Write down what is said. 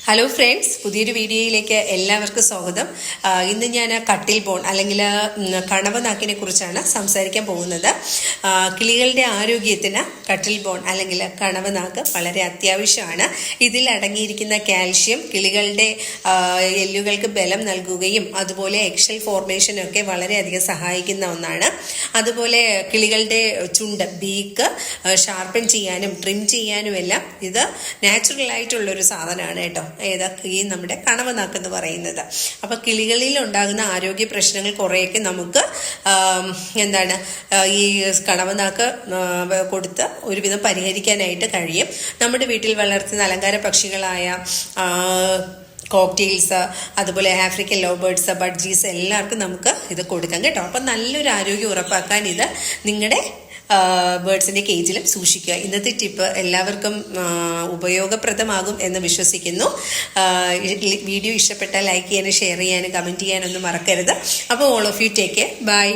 Hello friends, പുതിയൊരു വീഡിയോയിലേക്ക് എല്ലാവർക്കും സ്വാഗതം. ഇന്ന് ഞാൻ കട്ടിൽ ബോൺ അല്ലെങ്കിൽ കണവനാക്കിനെ കുറിച്ചാണ് സംസാരിക്കാൻ പോകുന്നത്. കിളികളുടെ ആരോഗ്യത്തിന് കട്ടിൽ ബോൺ അല്ലെങ്കിൽ കണവനാക്ക് വളരെ അത്യാവശ്യമാണ്. ഇതിൽ അടങ്ങിയിരിക്കുന്ന കാൽഷ്യം കിളികളുടെ എല്ലുകൾക്ക് ബലം നൽകുകയും അതുപോലെ എക്സൽ ഫോർമേഷനൊക്കെ വളരെയധികം സഹായിക്കുന്ന ഒന്നാണ്. അതുപോലെ കിളികളുടെ ചുണ്ട് ബീക്ക് ഷാർപ്പൻ ചെയ്യാനും ട്രിം ചെയ്യാനും എല്ലാം ഇത് നാച്ചുറൽ ആയിട്ടുള്ളൊരു സാധനമാണ് കേട്ടോ. ഈ നമ്മുടെ കണവനാക്ക് എന്ന് പറയുന്നത്. അപ്പൊ കിളികളിൽ ഉണ്ടാകുന്ന ആരോഗ്യ പ്രശ്നങ്ങൾ കുറേയൊക്കെ നമുക്ക് ഈ കണവനാക്ക് കൊടുത്ത് ഒരുവിധം പരിഹരിക്കാനായിട്ട് കഴിയും. നമ്മുടെ വീട്ടിൽ വളർത്തുന്ന അലങ്കാര പക്ഷികളായ കോക്ടെയിൽസ്, അതുപോലെ ആഫ്രിക്കൻ ലവ് ബേർഡ്സ്, ബഡ്ജീസ് എല്ലാവർക്കും നമുക്ക് ഇത് കൊടുക്കാം കേട്ടോ. അപ്പൊ നല്ലൊരു ആരോഗ്യം ഉറപ്പാക്കാൻ ഇത് നിങ്ങളുടെ ബേർഡ്സിന്റെ കേജിലും സൂക്ഷിക്കുക. ഇന്നത്തെ ടിപ്പ് എല്ലാവർക്കും ഉപയോഗപ്രദമാകും എന്ന് വിശ്വസിക്കുന്നു. വീഡിയോ ഇഷ്ടപ്പെട്ടാൽ ലൈക്ക് ചെയ്യാനും ഷെയർ ചെയ്യാനും കമന്റ് ചെയ്യാനൊന്നും മറക്കരുത്. അപ്പോൾ all of you take care. By.